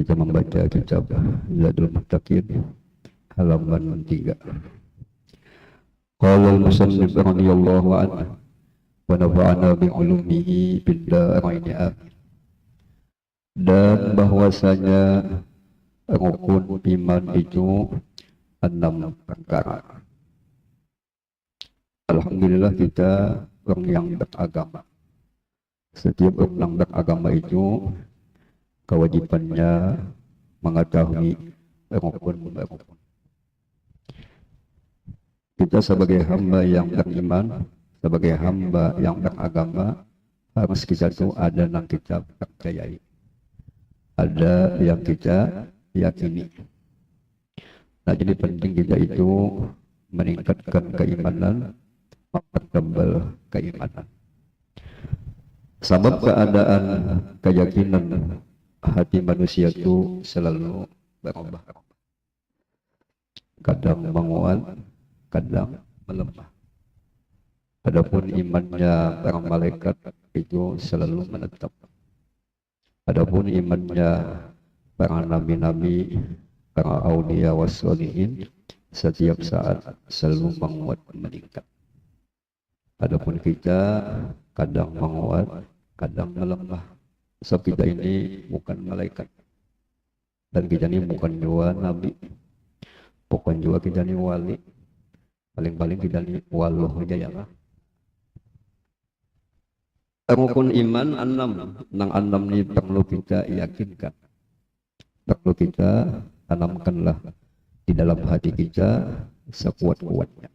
Kita membaca kitab Zadul Muttaqin halaman 3. Qala al-musannif radhiyallahu anhu wa nafa'ana bi ulumihi fid dharain amin. Dan bahwasanya rukun iman itu 6 perkara. Alhamdulillah kita orang yang beragama. Setiap orang yang beragama itu kewajibannya mengetahui rukun-rukun. Kita sebagai hamba yang beriman, sebagai hamba yang beragama, harus kita tuh ada yang kita percayai, ada yang kita yakini. Nah, jadi penting kita itu meningkatkan keimanan, mempertebal keimanan. Sebab keadaan keyakinan hati manusia itu selalu berubah. Kadang menguat, kadang melemah. Adapun imannya para malaikat itu selalu menetap. Adapun imannya para nabi-nabi, para aulia wassalihin setiap saat selalu menguat meningkat. Adapun kita kadang menguat, kadang melemah. Sebab kita ini bukan malaikat, dan kita ini bukan juga nabi, bukan juga kita ini wali, paling-paling kita ini waluh aja ya lah. Rukun iman 6, nang 6 ini perlu kita yakinkan, perlu kita tanamkanlah di dalam hati kita sekuat-kuatnya.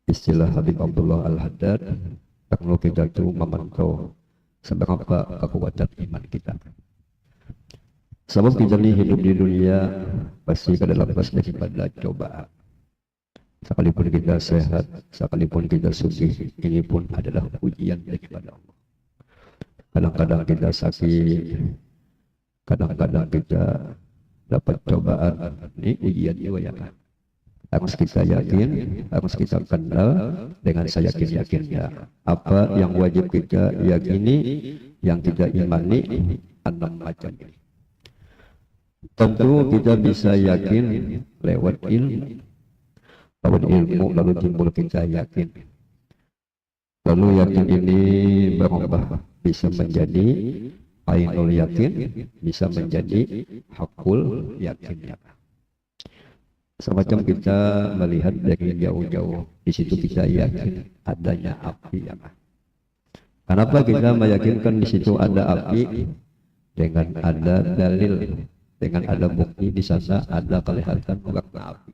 Istilah Habib Abdullah Al-Haddad, perlu kita tuh memantau seberapa kekuatan iman kita. Sebab kita ini hidup di dunia pasti lepas daripada cobaan. Sekalipun kita sehat, sekalipun kita sugih, ini pun adalah ujian daripada Allah. Kadang-kadang kita sakit, kadang-kadang kita dapat cobaan, ini ujian juga ya kan. Harus kita yakin, harus kita kenal dengan seyakin-yakinnya. Apa yang wajib kita yakini, yang kita imani, 6 macam ini. Tentu kita bisa yakin lewat ilmu. Lewat ilmu lalu timbul kita yakin. Lalu yakin ini berubah, bisa menjadi ainul yakin, bisa menjadi hakul yakin. Semacam kita melihat dari jauh-jauh, di situ kita yakin adanya api ya. Kenapa kita meyakinkan di situ ada api? Dengan ada dalil, dengan ada bukti di sana ada kelihatan warna api.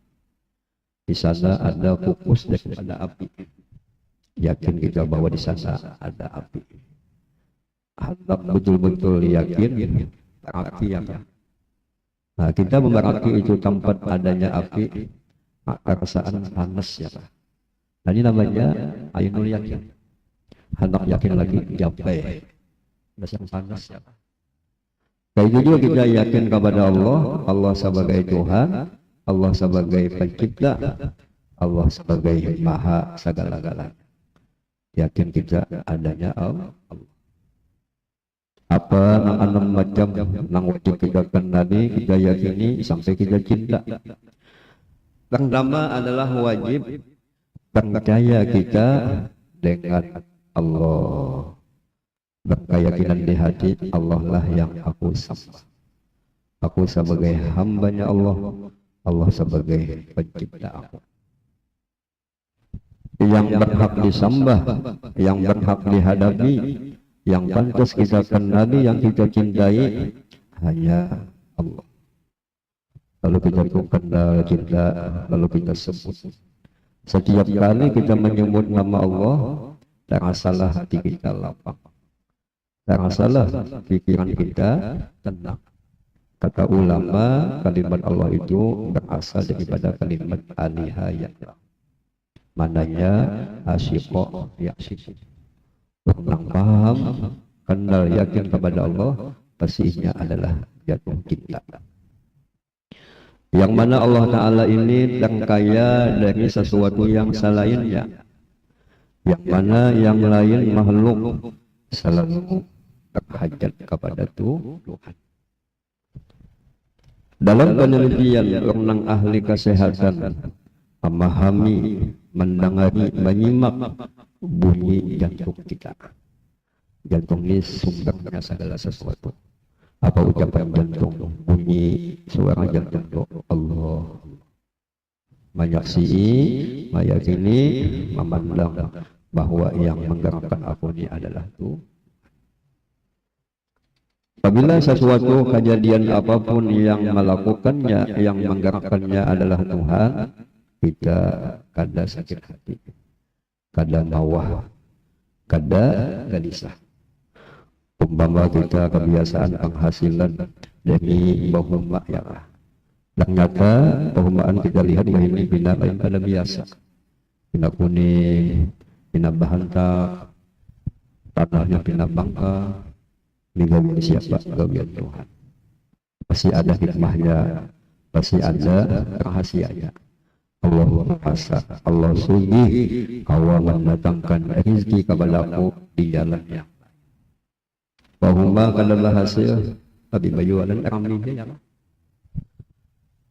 Di sana ada fokus daripada api. Yakin kita bahwa di sana ada api. Hendak betul-betul yakin api ya. Nah, kita memberati itu tempat adanya api, perasaan panas ya Pak. Nah, ini namanya ainul yakin. Hendak yakin lagi jabai, perasaan panas ya Pak. Kayak itu juga kita yakin kepada Allah, Allah sebagai Tuhan, Allah sebagai pencipta, Allah sebagai maha segala-galanya. Yakin kita adanya Allah. Apa nang 6 macam nang wajib kita kenali, kita yakini sampai kita cinta. Pertama adalah wajib percaya kita dengan Allah. Berkeyakinan di hati, Allah lah yang aku sembah. Aku sebagai hambanya Allah, Allah sebagai pencipta aku. Yang berhak disembah, yang berhak dihadapi, yang pantas kita kenali, yang kita cintai hanya Allah. Lalu kita pun kenal cinta, lalu kita sebut. Setiap kali kita menyebut nama Allah, terasalah hati kita lapang, terasalah pikiran kita tenang. Kata ulama, kalimat Allah itu berasal daripada kalimat alihayat, mananya asyiqo yaksyiq. Orang paham, kenal, yakin kepada Allah, pastinya adalah jatuh cinta. Yang mana Allah Ta'ala ini dan kaya dari sesuatu yang selainnya, yang mana yang lain makhluk selalu terhajat kepada Tuhan. Dalam penelitian orang ahli kesehatan memahami, mendengari, menyimak bunyi jantung kita. Jantung ini sumbernya segala sesuatu. Apa ucapan jantung, bunyi suara jantung, Allah. Menyaksikan, meyakini, memandang bahwa yang menggerakkan aku ini adalah Tuhan. Apabila sesuatu kejadian apapun yang melakukannya, yang menggerakkannya adalah Tuhan, kita kada sakit hati, kada mawah, kada gelisah. Umpama kita kebiasaan penghasilan dari bahuma ya, ternyata bahumaan kita lihat ini bina lain pada biasa, bina kuning, bina bahantak, tanahnya bina bangka, gawian siapa? Gawian Tuhan. Pasti ada hikmahnya, pasti ada rahasianya. Allah Maha, Allah sungguh Allah mendatangkan rezeki kepadaku di jalan yang bahuma kadalah hasil tapi bayualan ramihnya ya.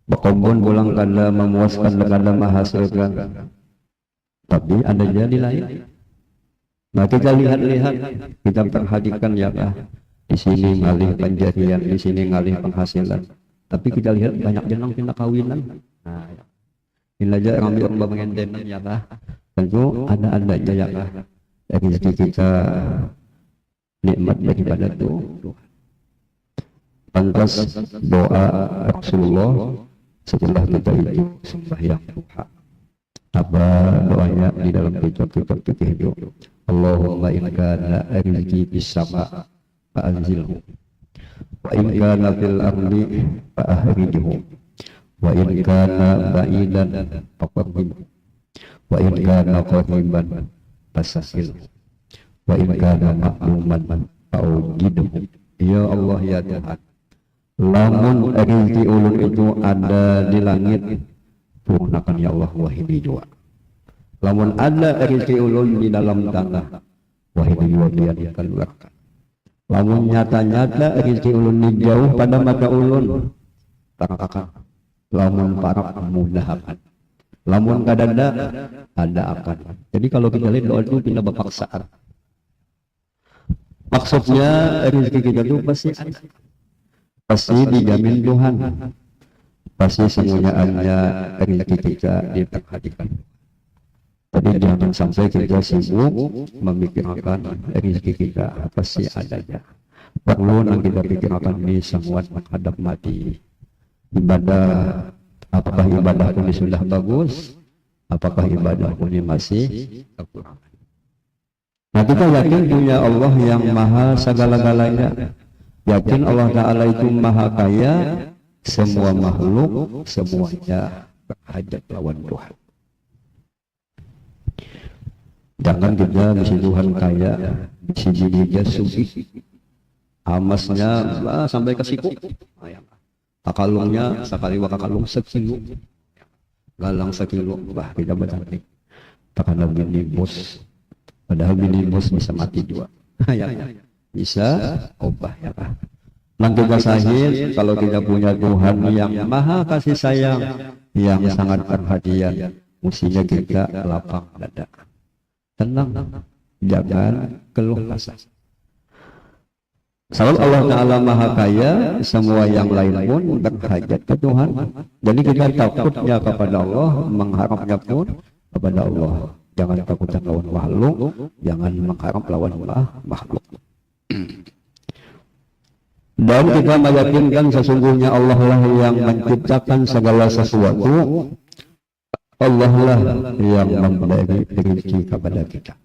Bakombon pulang kada memuaskan kada menghasilkan, tapi ada jadi lain. Nah kita lihat-lihat, kita perhatikan ya Pak. Di sini ngalih penjadian, di sini ngalih penghasilan. Tapi kita lihat banyak jenang pindah kawinan. Nah, ya. Ini aja ngambil orang mengendenan ya Pak. Tentu ada aja ya Pak. Dari kita nikmat daripada Tuhan. Pantas doa Rasulullah setelah kita itu sembahyang duha. Apa doanya di dalam kitab-kitab fikih itu? Allahumma in kana rizqi bis sama fa'anzilhu wa in kana fil ardi fa'ahrijhu wa in kana ba'idan faqribhu wa in kana qariban fasahilhu wa in kana ma'luman fa'ujidhu. Ya Allah ya Tuhan, lamun rezeki ulun itu ada di langit, sempurnakan ya Allah wahidi jua. Lamun ada rezeki ulun di dalam tanah, wahidi jua dia keluarkan. Lamun nyata-nyata rezeki ulun di jauh pada mata ulun, tarakan. Lamun parak mudahakan. Lamun kadada ada akan. Jadi kalau kita lihat doa itu pindah bapaksaan. Maksudnya rezeki kita itu pasti ada. Pasti dijamin Tuhan. Pasti semuanya hanya rezeki kita diperhatikan. Tapi jangan sampai kita sibuk memikirkan rezeki kita, pasti adanya. Perlu yang kita pikirkan ini semua menghadap mati. Ibadah, apakah ibadah ini sudah bagus? Apakah ibadah ini masih kekurangan? Nah kita yakin punya Allah yang maha segala-galanya. Yakin Allah Ta'ala itu maha kaya, semua makhluk semuanya berhajat lawan Tuhan. Jangan kita misi Tuhan kaya, misi dirinya sugih, amasnya sampai ke siku, kakalungnya sekali kakalung sekilo, galang sekilo, bah kita bertanding. Takkan bini bos, padahal bini bos bisa mati juga, ya, bisa obah ya Pak. Nanti kita sahih kalau kita punya Tuhan yang maha kasih sayang, yang sangat perhatian, mestinya kita lapang dada. Tenang, jangan keluh kesah. Sebab Allah Ta'ala maha kaya, semua yang lain pun berhajat ke Tuhan. Jadi kita takutnya kepada Allah, mengharapnya pun kepada Allah. Jangan takutnya lawan makhluk, jangan mengharap lawan makhluk. Dan kita meyakinkan sesungguhnya Allah lah yang menciptakan segala sesuatu. Allah lah yang memberi rezeki kepada kita.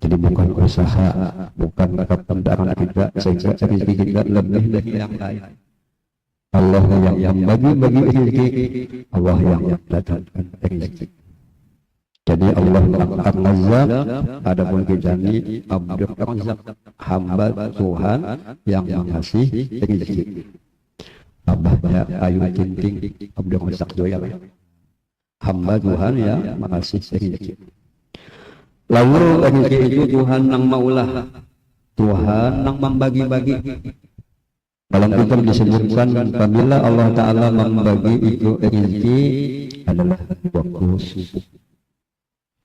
Jadi bukan usaha, bukan ketendaran kita sehingga rezeki kita lebih dari yang lain. Allah yang bagi-bagi rezeki, Allah yang datangkan rezeki. Jadi Allah Ar-Razzaq, adapun kita ini Abdur Razzaq, hamba Tuhan yang mengasih rezeki. Abahnya Ayu Tinting Abdur Razzaq Joya. Hamba Tuhan yang mengasih rezeki. Lalu rezeki itu Tuhan yang maulah, Tuhan yang membagi-bagi. Dalam kitab disebutkan apabila Allah Ta'ala membagi itu rezeki adalah waktu subuh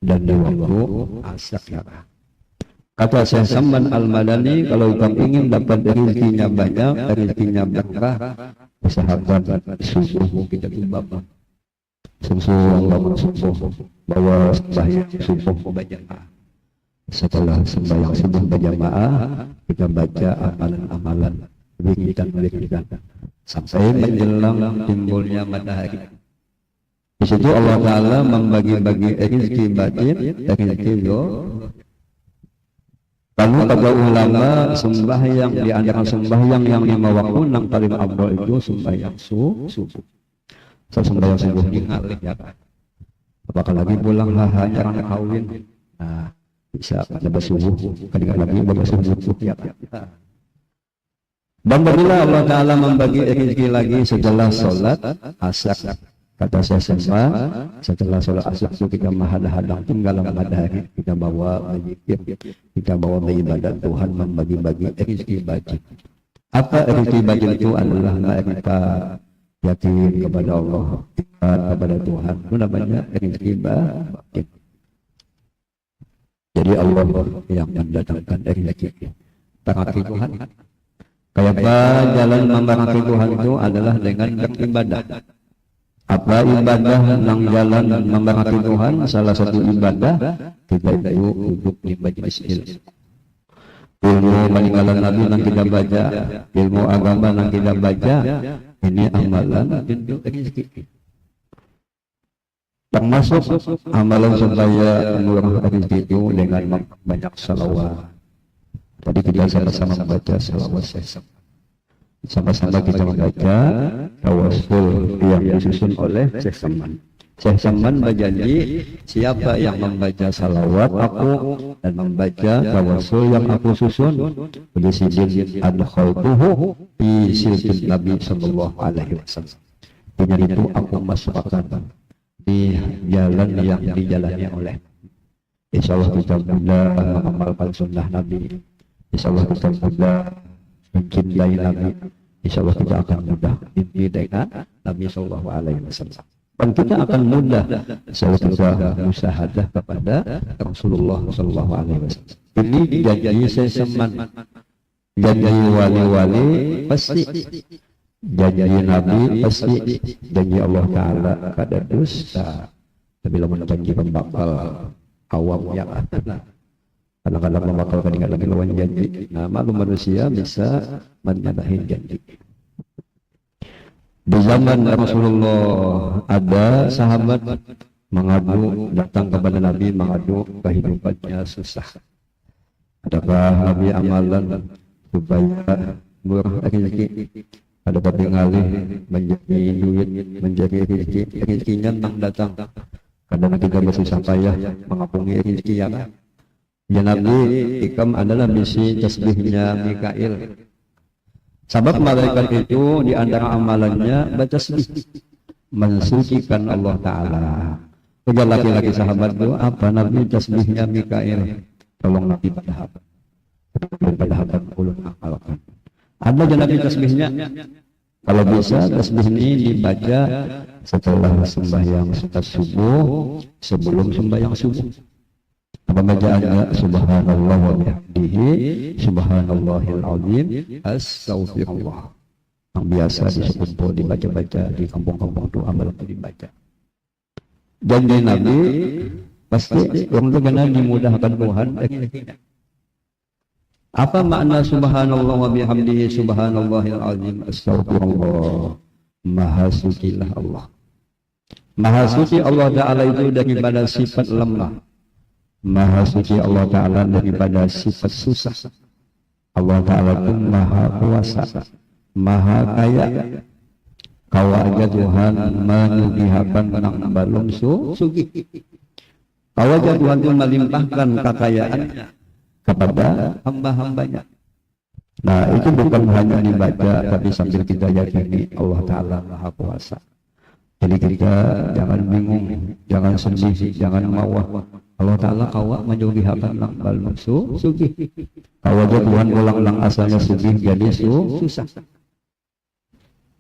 dan di waktu asar. Kata Syekh Samman Al-Madani, kalau kamu ingin dapat rezekinya banyak, rezekinya berkah, usahakan subuh kita bangun. Subuh bawa sembahyang subuh berjamaah. Setelah sembahyang subuh berjamaah, kita baca amalan-amalan wiridan sampai menjelang timbulnya matahari. Di situ Allah Ta'ala membagi-bagi rezeki batin, rezeki zahir. Lalu kata ulama, sembahyang di antara sembahyang yang 5 waktu yang paling afdal itu sembahyang subuh. Sembahyang subuh ini ngalih ya Pak. Apakah lagi pulang hanya orang kawin. Nah, bisa pada subuh, kadang lagi pada subuh ya Pak. Dan bila Allah Ta'ala membagi rezeki lagi setelah sholat asar, kata saya semua, setelah sholat asar itu kita menghadang tinggal matahari, kita bawa berzikir, kita bawa beribadah. Tuhan membagi-bagi rezeki batin. Apa rezeki batin itu adalah kita yakin kepada Allah, kepada Tuhan. Itu namanya rezeki batin. Jadi Allah yang mendatangkan rezeki. Berarti Tuhan. Kayak jalan memberkati Tuhan itu adalah dengan beribadah. Apa ibadah yang jalan memberkati Tuhan? Salah satu ibadah kita itu duduk di majelis ilmu. Ilmu meninggalan Nabi yang kita baca, ilmu agama yang kita baca, ini amalan untuk rezeki. Termasuk amalan supaya murah rezeki itu dengan banyak salawat. Tadi kita sama-sama membaca salawat Syekh. Sama-sama kita membaca tawasul yang disusun oleh Syekh Samman. Syekh Samman berjanji, siapa yang membaca salawat aku dan membaca tawasul yang aku susun, bisidin adkhaltuhu fi silkin Nabi sallallahu alaihi wasallam. Dengan itu aku masukkan di jalan yang dijalani oleh. Insyaallah kita mudah mengamalkan sunnah Nabi. Insyaallah kita mudah mencintai Nabi. Insyaallah kita akan mudah inti dengan Nabi sallallahu alaihi wasallam. Dan kita akan mudah insyaallah kita musyahadah kepada Rasulullah sallallahu alaihi wasallam. Ini janji Syekh Samman. Janji wali-wali pasti. Janji Nabi pasti. Janji Allah Ta'ala kada dusta. Tapi lamun janji pembakal awam yang ada. Kadang-kadang memakalkan ingat lagi lawan janji. Nah, maklum manusia bisa menyalahi janji. Di zaman Rasulullah ada sahabat mengadu datang kepada Nabi mengadu kehidupannya susah. Adakah Nabi amalan supaya murah rezeki? Ada tapi ngalih menjadi duit, menjadi rezeki, rezekinya tang datang. Kadang kita bersusah payah mengapungi rezeki ya kan? Ya Nabi, ikam adalah misi tasbihnya Mikail. Sebab malaikat itu di antara amalannya bertasbih, mensucikan Allah Ta'ala. Ujar laki-laki sahabat itu, apa Nabi tasbihnya Mikail? Tolong Nabi pada hafal ulun amalkan. Ada aja Nabi tasbihnya. Kalau bisa tasbih ini dibaca setelah sembahyang subuh, sebelum sembahyang subuh. Apa bacaannya? Subhanallah wa bihamdihi, subhanallahil azim, astaghfirullah. Yang biasa disebut dibaca-baca di kampung-kampung itu amal itu dibaca. Janji Nabi pasti yang terkena dimudahkan Tuhan. Apa makna subhanallah wa bihamdihi, subhanallahil azim, astaghfirullah? Maha sucilah Allah. Maha suci Allah Ta'ala itu daripada sifat lemah. Maha suci Allah Ta'ala daripada sifat susah. Allah Ta'ala itu maha kuasa, maha kaya. Kau aja Tuhan menyugihakan menang balum sugi. Kau aja Tuhan itu melimpahkan kekayaan kepada hamba-hambanya. Nah itu bukan hanya dibaca, tapi sambil kita yakini Allah Ta'ala maha kuasa. Jadi kita jangan bingung, jangan sedih, jangan mawah. Allah Ta'ala kawa menyugihakan lang balum sugi. Kawa aja Tuhan ulang-ulang asalnya sugi jadi susah.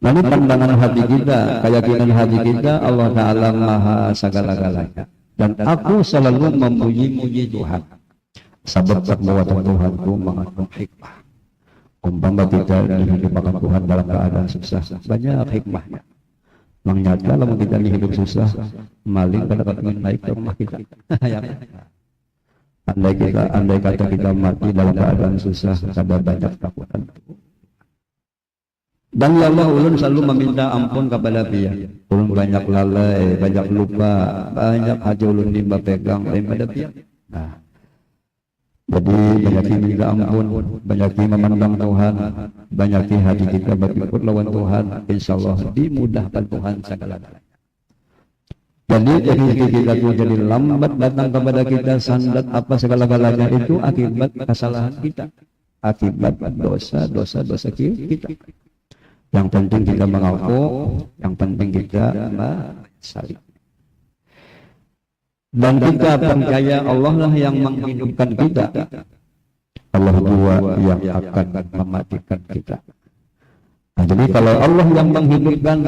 Lalu pandangan hati kita, keyakinan hati kita, Allah Ta'ala maha segala-galanya. Dan aku selalu memuji-muji Tuhan. Sebab perbuatan Tuhanku mengandung hikmah. Umpama kita dihidupkan Tuhan dalam keadaan susah, banyak hikmahnya. Nyata kalau kita hidup susah, maling pada ingin naik ke rumah kita. Andai kata kita mati dalam keadaan susah, ada banyak takutan. Dan ya Allah, ulun selalu meminta ampun kepada dia. Ulun banyak lalai, banyak lupa, banyak hati ulun nimba pegang daripada dia. Nah, jadi banyak minta ampun, banyak memandang Tuhan, banyak hati kita berikut lawan Tuhan. Insya Allah dimudahkan Tuhan segala-galanya. Jadi rezeki kita itu jadi lambat datang kepada kita, sandat apa segala-galanya itu akibat kesalahan kita, akibat dosa kita. Yang penting kita mengaku, yang penting kita menyesali. Dan kita percaya Allah lah yang menghidupkan kita, Allah juga yang akan mematikan kita. Nah, jadi kalau Allah yang menghidupkan,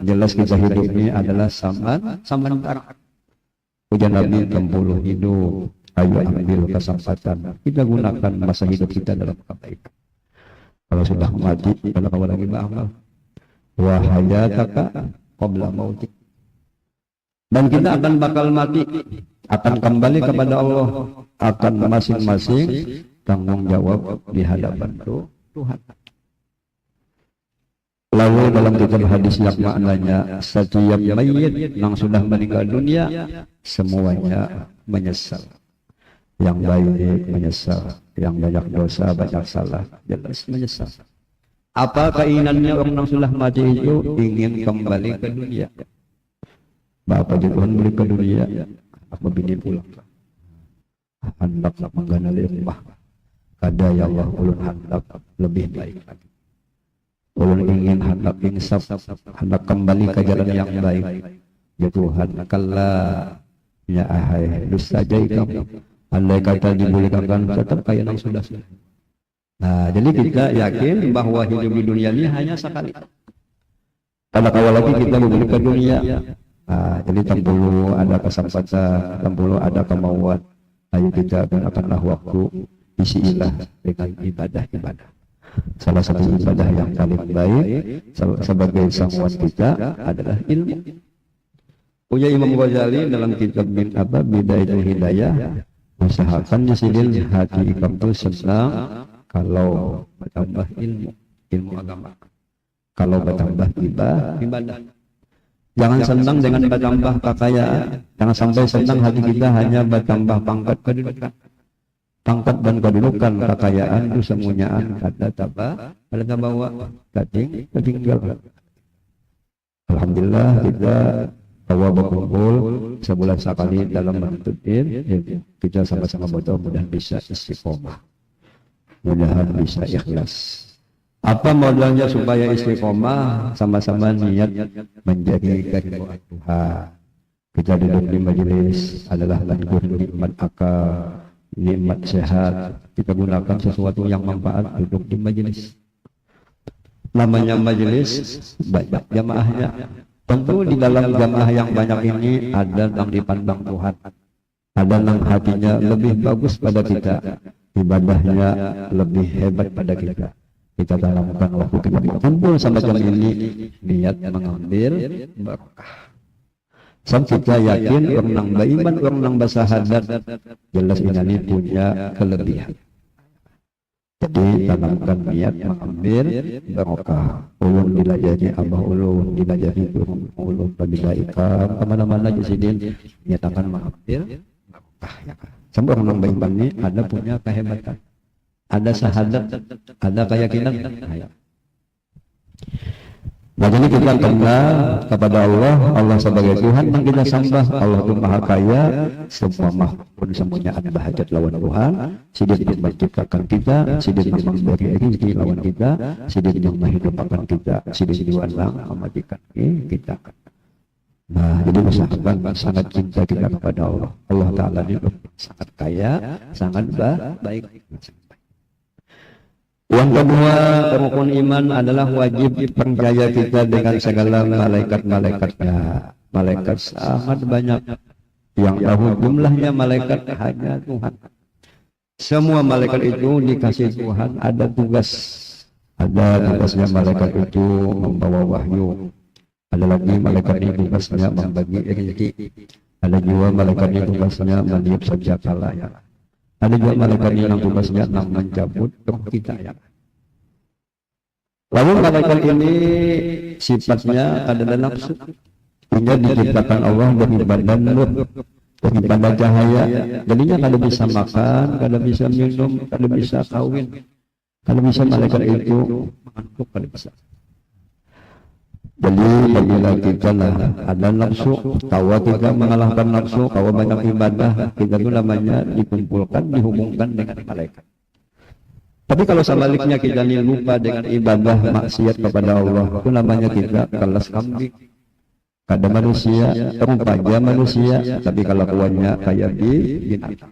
jelas kita hidup ini adalah sementara. Ujian Nabi 60 hidup, ayo ambil kesempatan, kita gunakan masa hidup kita dalam kebaikan. Kalau sudah mati, kalau kamu lagi beramal, wa hayataka qabla mautik. Dan kita akan bakal mati, akan kembali kepada Allah, akan masing-masing tanggung jawab di hadapan Tuhan. Lalu dalam kitab hadis yang maknanya setiap mayit yang sudah meninggal dunia semuanya menyesal. Yang baik menyesal, yang banyak dosa, banyak salah, jelas menyesal. Apa keinginannya orang yang sudah mati itu? Ingin kembali ke dunia. Bapak Tuhan beli ke dunia, apa bini pulang. Hendak mengganali rumah. Kada ya Allah, ulun hendak lebih baik lagi. Ulun ingin hendak insaf, hendak kembali ke jalan yang baik. Ya Tuhan, kalla ya ahai, dusta jai kamu. Andai kata dibolehkan tetap kayak yang sudah. Nah, jadi kita yakin bahwa hidup di dunia ini hanya sekali. Pada awal lagi kita berbalik ke dunia. Nah, jadi tak perlu ada kesempatan, tak perlu ada kemauan. Ayo kita gunakanlah waktu isilah dengan ibadah-ibadah. Salah satu ibadah yang paling baik sebagai sangguan kita adalah ilmu. Punya Imam Ghazali dalam kitab Bidayatul Hidayah, usahakan disidil hati kamu itu senang kalau bertambah ilmu agama, kalau bertambah ibadah. Jangan senang dengan bertambah kekayaan, jangan sampai senang hati kita hanya bertambah pangkat kedudukan. Pangkat dan kedudukan, kekayaan itu semuanya ada bawa ketinggal. Alhamdulillah kita bahwa berkumpul sebulan sekali dalam menuntut ilmu, kita sama-sama mudah-mudahan bisa istiqomah, mudahan bisa ikhlas. Apa modalnya supaya istiqomah? Sama-sama niat menjadi keridhaan Tuhan. Kita duduk di majelis adalah langgul nikmat akal, nikmat sehat. Kita gunakan sesuatu yang manfaat duduk di majelis. Namanya majelis banyak jamaahnya. Tentu di dalam jamaah yang banyak ini ada yang dipandang Tuhan, ada yang hatinya lebih bagus pada kita, ibadahnya lebih hebat pada kita. Kita dalamkan waktu kita kumpul sama jam ini niat mengambil berkah. Sebab kita yakin orang yang beriman, orang yang bersahadat, jelas ini punya kelebihan. Jadi tanamkan niat mengambil barokah. Ulun dilajahi abah ulun, dilajahi ulun bagi ikam kemana-mana jasidin, nyatakan mengambil barokah. Sampai orang beriman ini ada punya kehebatan, ada sahadat, ada keyakinan. Nah, jadi kita kenal kepada Allah, Allah sebagai Tuhan yang kita sembah. Allah itu Maha Kaya, semua makhluk semuanya ada hajat lawan Tuhan. Sidir yang menciptakan kita, sidir yang memberi rezeki lawan kita, sidir yang menghidupkan kita, sidir yang mematikan kita. Nah, jadi usahakan sangat cinta kita kepada Allah. Allah Ta'ala ini sangat kaya, sangat baik. Yang kedua, rukun iman adalah wajib percaya kita dengan segala malaikat-malaikatnya. Malaikat sangat banyak. Yang tahu jumlahnya malaikat hanya Tuhan. Semua malaikat itu dikasih Tuhan ada tugas. Ada tugasnya malaikat itu membawa wahyu. Ada lagi malaikat itu tugasnya membagi rezeki. Ada juga malaikat itu tugasnya meniup senjata ya. Ada juga malaikat yang tugasnya mencabut roh kita ya. Lalu malaikat ini sifatnya adalah nafsu. Hingga diciptakan Allah dari badan nur, dari badan cahaya. Jadinya kalau bisa makan, kalau bisa minum, kalau bisa kawin, kalau bisa malaikat itu mengantuk, kalau bisa. Jadi apabila kita ada nafsu, kalau kita mengalahkan nafsu, kalau banyak ibadah, kita itu namanya dikumpulkan, dihubungkan dengan malaikat. Tapi kalau sebaliknya kita lupa dengan ibadah maksiat kepada Allah, itu namanya kita kelas kambing. Ada manusia, rupanya manusia, tapi kelakuannya kayak binatang.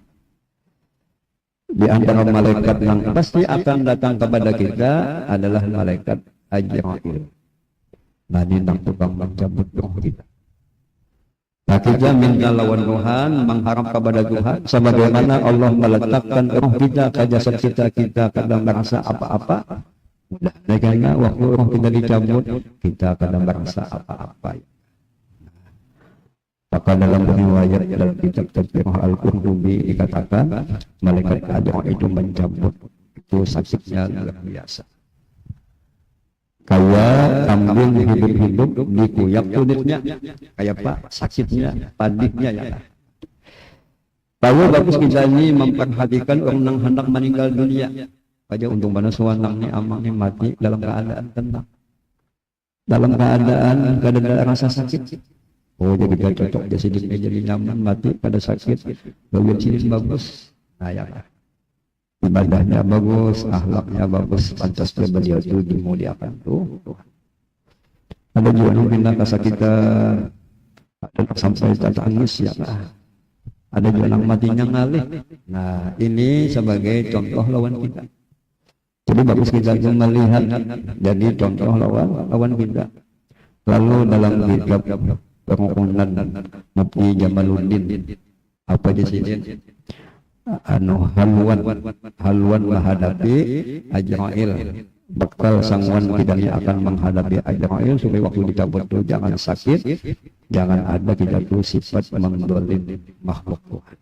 Di antara malaikat yang pasti akan datang kepada kita adalah malaikat Ajrail. Nah, ini yang tukang mencabut roh kita. Nah, kita minta lawan Tuhan, mengharap kepada Tuhan, sebagaimana Allah meletakkan roh kita ke jasad kita, kita kadang merasa apa-apa. Mudah, karena waktu roh kita dicabut, kita kadang merasa apa-apa. Maka dalam riwayat dalam kitab Tafsir Al-Qurtubi dikatakan malaikat Ajrail itu mencabut, itu sakitnya luar biasa. Kayak kambing hidup-hidup dikuyak kulitnya, kayak pak sakitnya, padiknya ya. Lalu bagus kita ini memperhatikan orang yang hendak meninggal dunia. Aja untung mana suanang nih amang nih mati dalam keadaan tenang, dalam keadaan kada ada rasa sakit. Oh jadi kita cocok jadi nyaman mati pada sakit, bagian sini bagus. Nah ya. Ibadahnya bagus, akhlaknya bagus, pantas beliau itu dimuliakan tuh. Ada juga bina kasa kita ada sampai tangis ya lah. Ada juga matinya ngalih. Nah ini sebagai contoh lawan kita. Jadi bagus kita itu melihat jadi contoh lawan kita. Lalu dalam kitab pengukuran Mufti Jamaluddin apa di sini? Haluan menghadapi Ajrail, bakal sangwan kita akan menghadapi Ajrail supaya waktu dicabut itu jangan sakit, jangan ada kita tuh sifat mendolim makhluk Tuhan,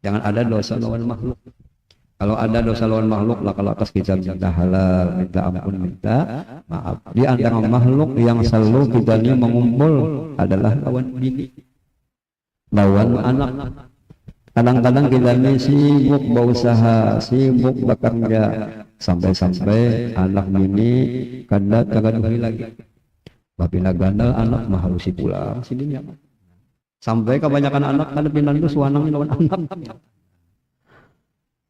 jangan ada dosa lawan makhluk. Kalau ada dosa lawan makhluk, kalau atas kita minta halal, minta ampun, minta maaf. Di antara makhluk yang selalu kita ini mengumpul adalah lawan bini, lawan anak. Kadang-kadang kita ini sibuk berusaha, sibuk bekerja, sampai-sampai anak bini kada tergaduhi lagi. Babina gandal anak mah harus pulang sini ya. Sampai kebanyakan anak kada pindah itu suanang lawan anak.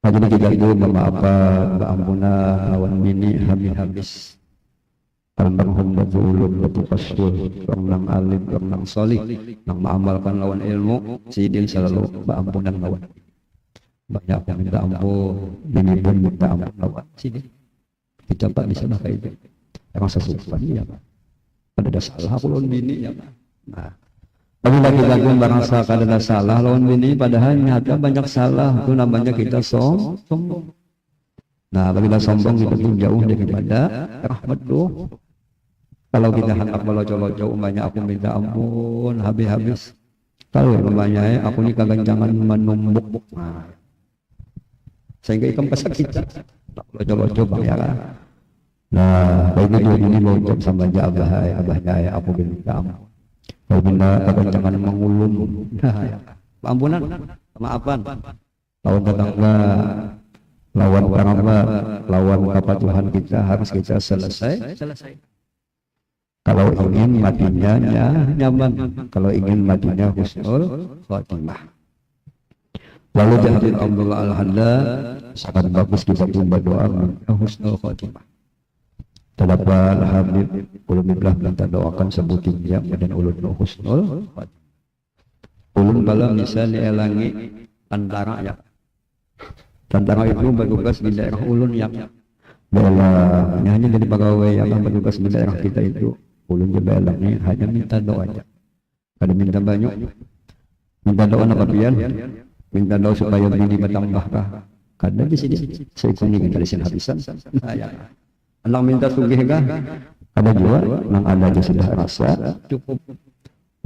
Jadi kita itu memaafkan, berampunan lawan bini habis. Almarhum Batul Qasul, orang alim, orang solih, yang mengamalkan lawan ilmu, sidin selalu berampunan lawan. Banyak yang minta ampun, bini pun minta ampun lawan sidin. Kita tak bisa pakai itu. Yang sesuatu ya, ada salah lawan bini ya. Nah, apabila kita pun merasa ada salah lawan bini, padahal nyata banyak salah, itu namanya kita sombong. Nah, apabila sombong kita pun jauh daripada rahmat tuh. Kalau kita hendak melojo-lojo umpamanya aku minta ampun habis-habis. Kalau umpamanya aku ini kagak jangan menumbuk. Nah, sehingga ikam kesakitan. Lojo-lojo bang ya kan. Nah, baiknya dia ini lojo sama aja abahnya aku minta ampun. Kalau minta kagak jangan mengulum. Nah, ya. Ampunan, maafan. Lawan tetangga, lawan kerabat, lawan kepatuhan kita harus kita selesai. Kalau ingin matinya nyaman, kalau ingin matinya husnul khotimah. Lalu jahil Abdullah Al-Hadda sangat bagus kita berdoa husnul khotimah. Terdapat Habib ulun belah minta doakan sebutin jam dan ulun husnul khotimah. Ulun bala bisa dielangi tentara ya. Tentara itu bertugas di daerah ulun yang belang hanya jadi pegawai yang bertugas di daerah kita itu ulun je belang nih hanya minta doa aja, kada minta banyak, minta doa apa pian, minta doa supaya bini bertambah kah, kada di sini seikuning dari sini habisan, nah ya, anak minta sugih kah, ada juga, nang ada aja sudah rasa cukup,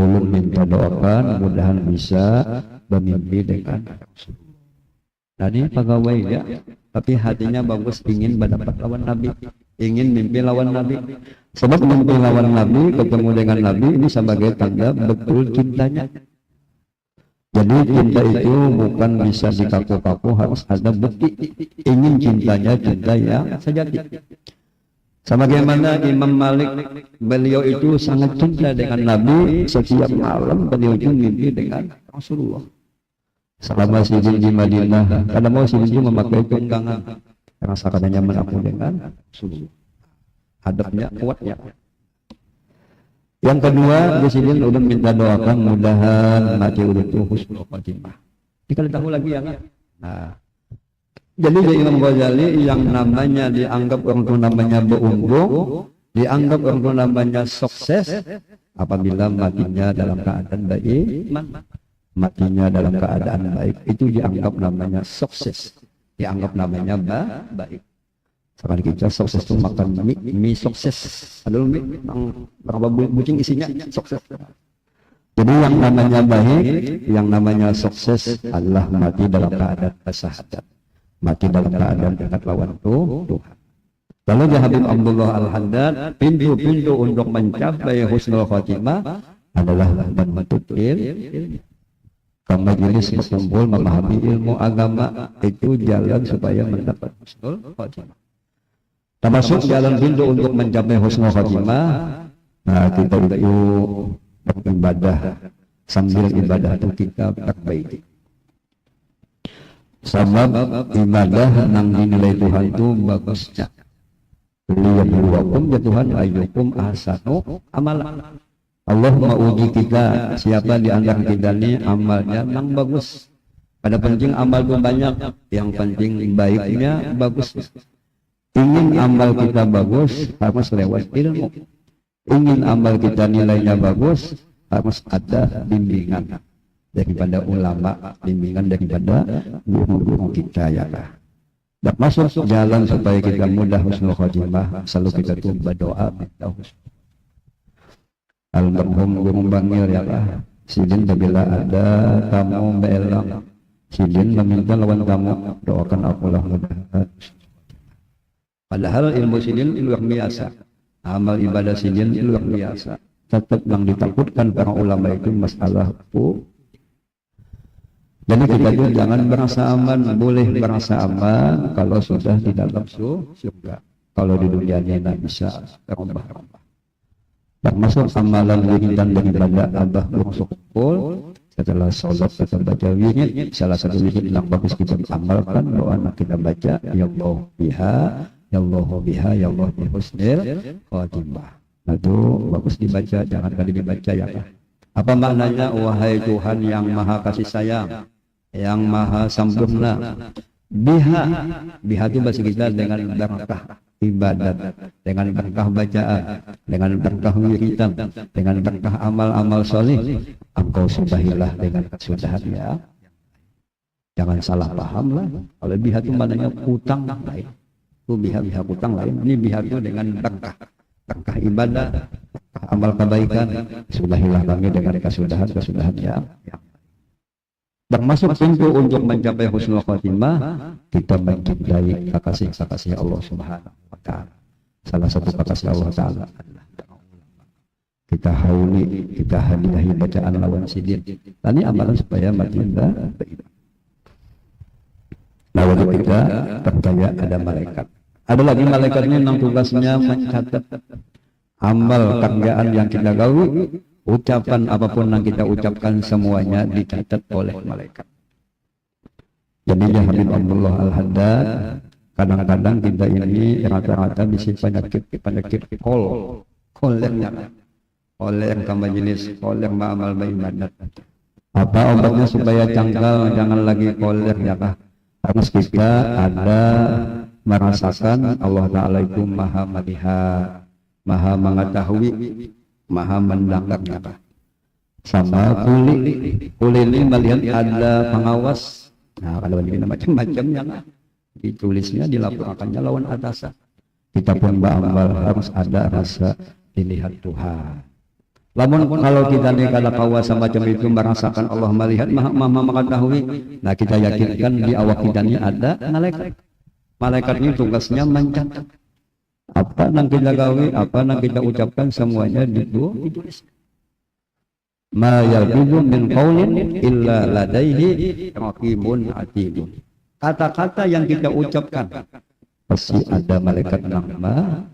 ulun minta doakan mudahan bisa bermimpi dengan tadi pegawai ya, tapi hatinya bagus ingin mendapat lawan Nabi, ingin mimpi lawan Nabi. Sebab mimpi lawan Nabi, ketemu dengan Nabi ini sebagai tanda betul cintanya. Jadi cinta itu bukan bisa dikaku-kaku, harus ada bukti. Ingin cintanya cinta yang sejati. Sebagaimana Imam Malik, beliau itu sangat cinta dengan Nabi, setiap malam beliau itu mimpi dengan Rasulullah. Selama Sidin di Madinah, kadang mau Sidin memakai tunggangan, rasa kadang nyaman aku dengan Rasulullah. Hadapnya kuatnya. Yang kedua, di Sidin udah minta doakan mudahan mati udah tuh husnul khotimah. Ini kalau tahu lagi ya. Nah, jadi di Imam Ghazali yang namanya dianggap orang tua namanya beruntung, dianggap orang tua namanya sukses apabila matinya dalam keadaan baik. Matinya dalam keadaan baik itu dianggap namanya sukses, dianggap namanya baik. Sekarang kita sukses itu makan mie sukses, ada mie berapa bucing isinya sukses. Jadi yang namanya baik, yang namanya sukses adalah mati dalam keadaan kesehatan, mati dalam keadaan dekat lawan Tuhan. Lalu Habib Abdullah Al-Haddad, pintu-pintu untuk mencapai husnul khotimah adalah menuntut ilmu. Majelis berkumpul memahami ilmu agama itu jalan supaya mendapat husnul khotimah. Termasuk jalan pintu untuk mencapai husnul khotimah. Nah, kita itu beribadah sambil ibadah itu kita perbaiki. Sebab ibadah nang dinilai Tuhan itu bagusnya. Liyabluwakum ya Tuhan ayyukum ahsanu amalan. Allah menguji kita siapa di antara kita ini amalnya yang bagus. Pada penting amal itu banyak, yang penting baiknya bagus. Ingin amal kita bagus harus lewat ilmu. Ingin amal kita nilainya bagus harus ada bimbingan daripada ulama, bimbingan daripada guru-guru kita ya lah. Dan masuk jalan supaya kita mudah husnul khotimah, selalu kita tuh berdoa minta husnul. Almarhum Guru Bangil ya lah, Sidin bila ada tamu belang, Sidin meminta lawan tamu doakan akulah mudah. Padahal ilmu Sidin luar biasa, amal ibadah Sidin luar biasa. Tetap yang ditakutkan para ulama itu masalah jadi kita itu jangan merasa aman, boleh merasa aman kalau sudah di dalam surga. Kalau di dunia ini tidak bisa terombah-ombah. Termasuk amalan wirid dan daripada abah bermasuk kumpul setelah sholat kita baca wirid, salah satu wirid yang bagus kita amalkan doa nak kita baca ya Allah biha ya Allah biha ya Allah bi husnil khotimah. Itu bagus dibaca, jangan kali dibaca ya Pak. Apa maknanya? Wahai Tuhan yang maha kasih sayang, yang maha sempurna, biha itu bahasa kita dengan berkah ibadat, dengan berkah bacaan, dengan berkah wiridan, dengan berkah amal-amal soleh, engkau sudahilah dengan kesudahan ya. Jangan salah paham lah. Kalau biha itu maknanya utang lain, itu biha utang lain. Ini biha itu dengan berkah ibadah, berkah amal kebaikan, sudahilah kami dengan kesudahan ya. Termasuk pintu untuk mencapai husnul khotimah, kita mencintai kekasih Allah Subhanahu wa Ta'ala. Salah satu kekasih Allah Ta'ala adalah kita hauli, kita hadiahi bacaan lawan Sidin. Tadi amalan supaya mati indah. Lawan kita percaya ada malaikat. Ada lagi malaikatnya yang tugasnya mencatat amal kerjaan yang kita gawe. Ucapan apapun yang kita ucapkan semuanya dicatat oleh malaikat. Jadi Habib Abdullah Al-Haddad, kadang-kadang kita ini rata-rata bisa penyakit kolernya, koler ke majelis, koler amal ibadat. Apa obatnya supaya cangkal jangan lagi koler ya kah? Harus kita ada merasakan Allah Ta'ala itu maha melihat, maha mengetahui, maha mendengar. Sama kuli ini melihat ada pengawas. Nah kalau ini macam-macamnya lah, ditulisnya dilaporkannya lawan atasan. Kita pun beramal harus ada rasa dilihat Tuhan. Namun kalau kita nih kada kawas macam itu merasakan Allah melihat, maha mengetahui, nah kita yakinkan di awak kita ini ada malaikat. Malaikat ini tugasnya mencatat apa yang kita gawe, apa yang kita ucapkan, semuanya ditulis. Ma yalfizu min qaulin illa ladaihi raqibun atid. Kata-kata yang kita ucapkan pasti ada malaikat nama.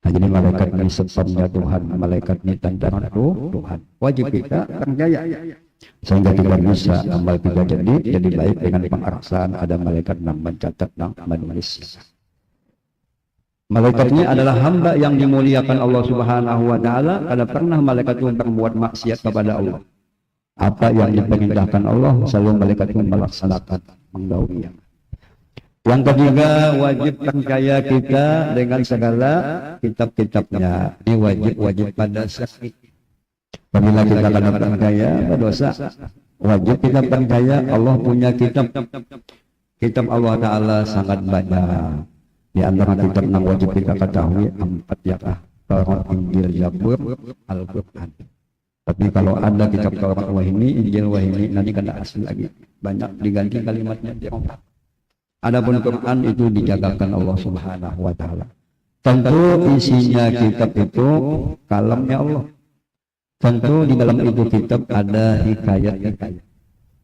Nah, jadi malaikat ini sebabnya Tuhan, malaikat ini tandaan Tuhan. Wajib kita percaya sehingga kita bisa amal kita jadi baik dengan pengarasaan ada malaikat yang mencatat dan menulis. Malaikat ini adalah hamba yang dimuliakan Allah Subhanahu wa Ta'ala. Kada pernah malaikat itu berbuat maksiat kepada Allah. Apa yang diperintahkan Allah selalu malaikat itu melaksanakan, menggauli. Yang ketiga, wajib percaya kita dengan segala kitab-kitabnya. Ini wajib pada saksi. Apabila kita kada percaya berdosa, wajib kita percaya Allah punya kitab. Kitab Allah Ta'ala sangat banyak. Di antara kitab yang wajib kita ketahui 4 ya, Taurat, Injil, Zabur, Al-Quran. Tapi kalau ada kitab Taurat wahini, Injil wahini, nanti kada asli lagi. Banyak diganti kalimatnya dirobek. Adapun Quran itu dijagakan Allah Subhanahu wa Ta'ala. Tentu isinya kitab itu kalamnya Allah. Tentu di dalam itu kitab ada hikayat-hikayat.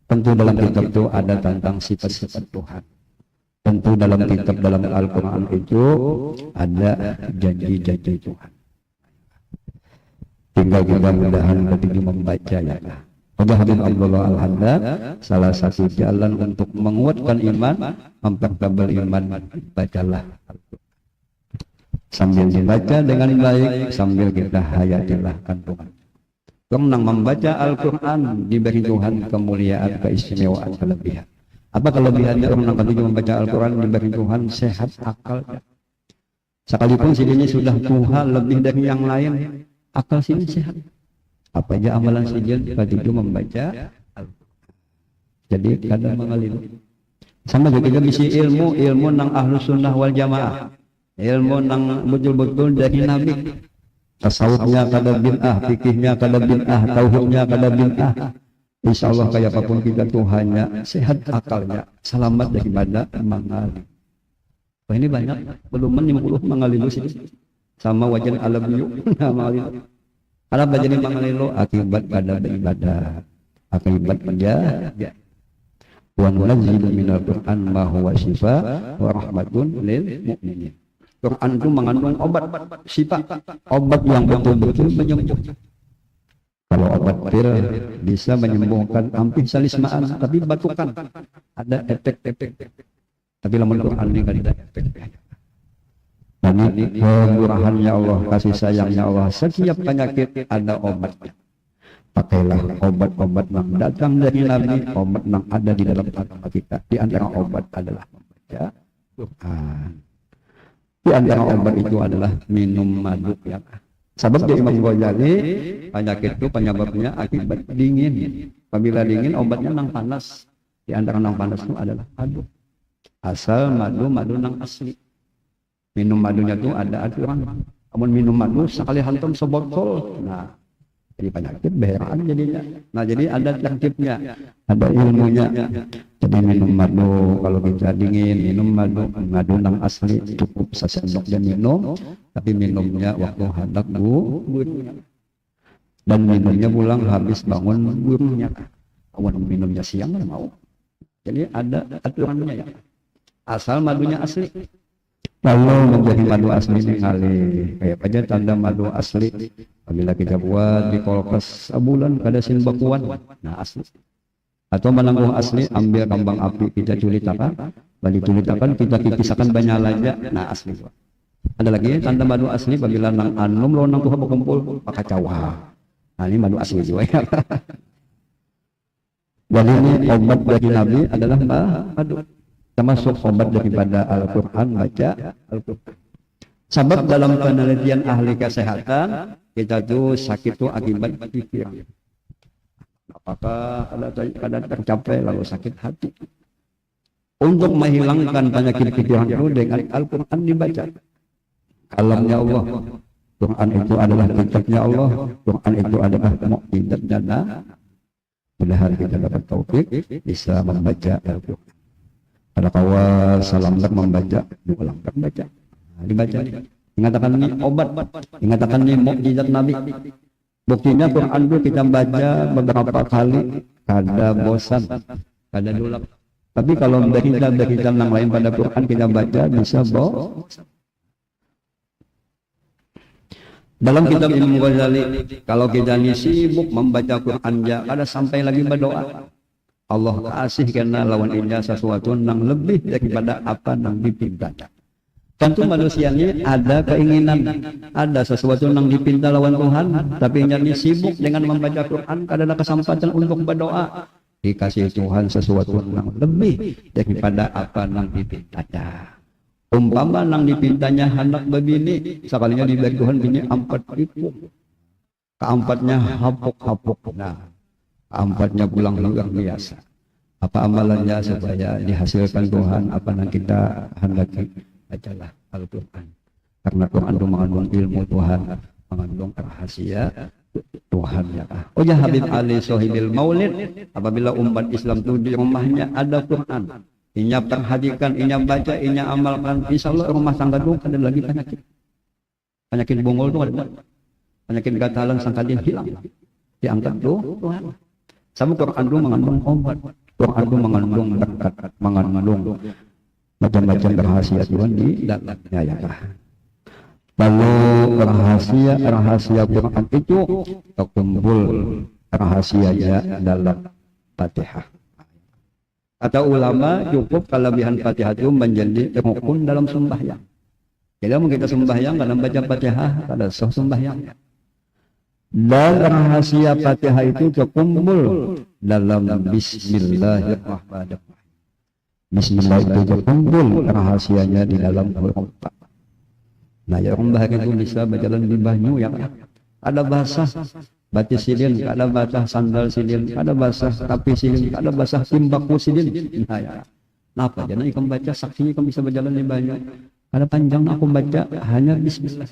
Tentu dalam kitab itu ada tentang sifat-sifat Tuhan. Tentu dalam kitab dalam Al-Quran itu ada janji-janji Tuhan. Tinggal kita mudahan ketika membaca ya. Habib Abdullah Al-Haddad, salah satu jalan untuk menguatkan iman, mempertebal iman, bacalah Al-Quran. Sambil dibaca dengan baik, sambil kita hayatilah kandungan. Karena membaca Al-Quran diberi Tuhan kemuliaan, keistimewaan, kelebihan. Apa kelebihannya orang ketika membaca Al-Quran diberi Tuhan? Sehat akalnya. Sekalipun sini sudah Tuhan lebih dari yang lain, akal sini sehat. Apa aja amalan sijil ketika membaca Al-Quran. Jadi kadang mengalir. Sama juga bisa ilmu nang ahlus sunnah wal jamaah. Ilmu nang betul-betul dari Nabi. Tasawufnya kada bid'ah, fikihnya kada bid'ah, tauhidnya kada bid'ah. Insya Allah kayak apapun kita Tuhannya sehat akalnya, selamat daripada mengalir. Wah ini banyak, belum 50 mengalir sih. Sama wajan alabiyu, mengalir. Kalau belajar mengalilu akibat pada beribadah, akibat menjaga. Wa nunazzilu minal Qur'an ma huwa shifaa wa rahmatun lil mu'minin. Quran itu mengandung obat sifat, obat yang betul-betul menyembuhkan. Kalau obat pil bisa menyembuhkan hampir salismaan, tapi batukan ada efek-efek. Tapi lamun Quran ini kan ada efek. Dan ini kemurahannya Allah, kasih sayangnya Allah, setiap penyakit ada obatnya. Pakailah obat-obat yang datang dari Nabi, obat yang ada di dalam agama kita. Di antara obat adalah membaca Quran. Di antara obat itu adalah minum madu ya. Sebab di Imam Ghazali penyakit itu penyebabnya akibat dingin. Apabila dingin obatnya nang panas. Di antara nang panas itu adalah madu. Asal madu nang asli. Minum madunya itu ada aturan. Namun minum madu sekali hantam sebotol. Nah, jadi penyakit beheran jadinya. Nah, jadi ada tertibnya, ada ilmunya. Jadi minum madu kalau kita dingin, minum madu nang asli cukup sesendok dan minum. Tapi minumnya waktu hendak burunya. Dan minumnya pulang habis bangun burunya. Kawan minumnya siang kan mau. Jadi ada aturannya ya. Asal madunya asli. Kalau menjadi madu asli ini ngalih kayak aja tanda madu asli. Apabila kita buat di kulkas sebulan kada sin bakuan, nah asli. Atau menanggung asli, ambil kembang api kita culitakan, balik culitakan kita kipisakan banyak aja, nah asli. Ada lagi tanda madu asli apabila nang anum lo nang tuh berkumpul pakai cawa. Nah ini madu asli juga ya. Jadi ini obat dari Nabi adalah madu. termasuk obat daripada Al-Quran, baca Al-Quran. Sebab dalam penelitian ahli kesehatan, kita tuh sakit tuh akibat pikiran. Apakah ada tercapai lalu sakit hati? Untuk menghilangkan penyakit pikiran itu dengan Al-Quran dibaca. Kalamnya Allah. Quran itu adalah kitabnya Allah. Quran itu adalah mukjizatnya. Mudah-mudahan kita dapat taufik bisa membaca Al-Quran. Pada awal salam membaca, diulang baca. Dibaca. Ingatakan ini obat. Ingatakan ini mukjizat Nabi. Buktinya Quran itu kita baca beberapa kali, kada bosan, kada dulap. Tapi kalau berita-berita yang lain pada Quran kita baca bisa bosan. Dalam kitab Imam Ghazali, kalau kita ini sibuk membaca Quran, ya ada sampai lagi berdoa. Allah kasih karena lawan indah sesuatu yang lebih daripada apa yang dipinta. Tentu manusia ini ada keinginan, ada sesuatu yang dipinta lawan Tuhan, tapi ini sibuk dengan membaca Quran, ada kesempatan untuk berdoa. Dikasih Tuhan sesuatu yang lebih daripada apa yang dipinta. Umpama nang dipintanya anak begini, sekalinya diberi Tuhan bini 4 ribu. Keempatnya hapuk-hapuk. Nah, keempatnya pulang luar biasa. Apa amalannya supaya dihasilkan Tuhan apa yang kita hendaki? Bacalah Al-Quran. Karena Quran itu mengandung ilmu Tuhan, mengandung rahasia Tuhan ya. Oh ya Habib Ali Sohibil Maulid, apabila umat Islam itu di rumahnya ada Quran, inya perhatikan, inya baca, inya amalkan, insya Allah rumah tangga itu ada lagi penyakit bongol itu ada, penyakit gatalan sangkadin hilang, diangkat tuh Tuhan. Sama Quran itu mengandung obat, Quran itu mengandung berkat, mengandung macam-macam rahasia Tuhan di dalamnya ya. Lalu rahasia Quran itu terkumpul rahasianya dalam Fatihah. Kata ulama cukup kelebihan Fatihah itu menjadi rukun dalam sembahyang. Jadi kita sembahyang dalam baca Fatihah pada sembahyang. Dan rahasia Fatihah itu terkumpul dalam Bismillahirrahmanirrahim. Bismillah itu terkumpul rahasianya di dalam huruf Fa. Nah, ya orang bahagia itu bisa berjalan di banyu yang ada basah batis silin, ada basah sandal silin, ada basah tapi silin, ada basah timbaku silin. Nah, ya. Kenapa? Jangan ikut baca saksinya kamu bisa berjalan di banyu. Ada panjang aku baca hanya Bismillah.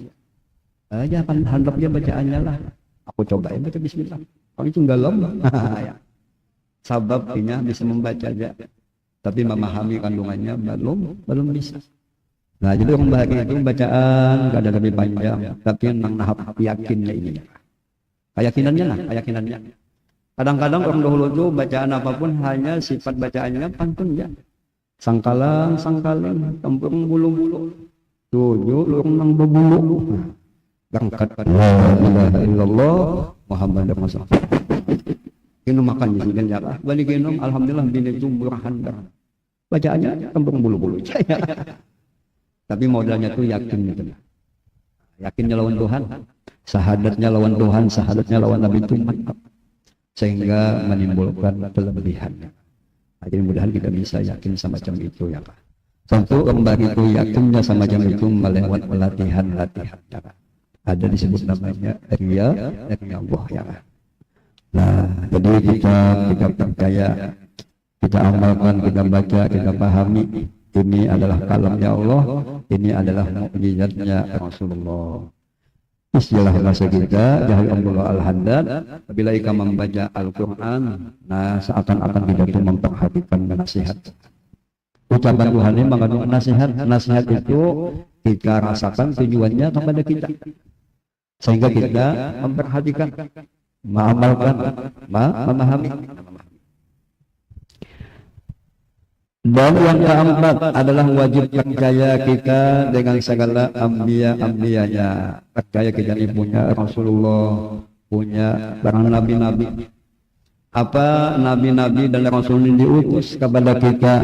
Aja kan handapnya bacaannya lah. Aku coba ya baca Bismillah. Kalau itu enggak lama. Ya. Sababnya bisa membaca aja. Tapi memahami kandungannya belum bisa. Nah, jadi orang bahagia itu bacaan gak ada lebih panjang, tapi yang tahap yakinnya ini. Keyakinannya lah, keyakinannya. Kadang-kadang orang dahulu itu bacaan apapun hanya sifat bacaannya pantun ya. Sangkalang, tempung bulu-bulu. Tujuh lurung nang bebulu. Berangkat la ilaha illallah Muhammadur Rasulullah. Kinu makan di sini ya. Balik kinu alhamdulillah bini tumbuhan. Bacaannya tempung bulu-bulu. Tapi modalnya tuh yakin gitu. Yakinnya lawan Tuhan, syahadatnya lawan Tuhan, syahadatnya lawan Nabi itu mantap. Sehingga menimbulkan kelebihan. Nah, jadi mudah-mudahan kita bisa yakin semacam itu ya Pak. Tentu kembali itu yakinnya semacam itu melewat latihan-latihan. Ya, ada disebut namanya Ria Allah ya Pak. Nah, jadi kita percaya, kita amalkan, kita baca, kita pahami. Ini adalah kalamnya Allah, ini adalah mukjizatnya Rasulullah. Istilah bahasa kita dari Abdullah Al-Haddad, apabila kita membaca Al-Quran, nah seakan-akan kita itu memperhatikan nasihat. Ucapan Tuhan ini mengandung nasihat. Nasihat itu kita rasakan tujuannya kepada kita, sehingga kita memperhatikan, mengamalkan, memahami. Dan yang keempat adalah wajib percaya kita dengan segala anbiya-anbiyanya. Percaya kita ini punya Rasulullah, punya para nabi-nabi. Apa nabi-nabi dan Rasul ini diutus kepada kita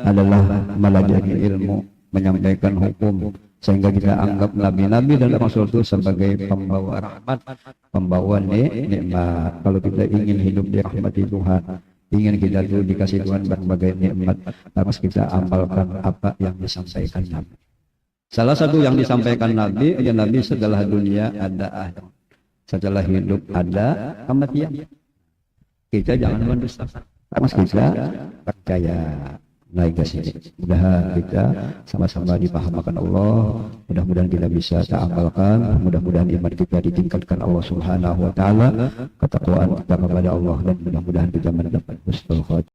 adalah melajari ilmu, menyampaikan hukum, sehingga kita anggap nabi-nabi dan Rasul itu sebagai pembawa rahmat, pembawa nikmat. Kalau kita ingin hidup dirahmati Tuhan, ingin kita tuh dikasih Tuhan berbagai nikmat, harus kita amalkan apa yang disampaikan Nabi. Salah satu yang disampaikan Nabi, ya Nabi setelah dunia ada akhir, setelah hidup ada kematian. Kita jangan mendusta, harus kita percaya. Naik ke sini. Mudah-mudahan kita sama-sama dipahamkan Allah. Mudah-mudahan kita bisa amalkan. Mudah-mudahan iman kita ditingkatkan Allah Subhanahu wa taala. Ketakwaan kita kepada Allah dan mudah-mudahan kita mendapat husnul khotimah.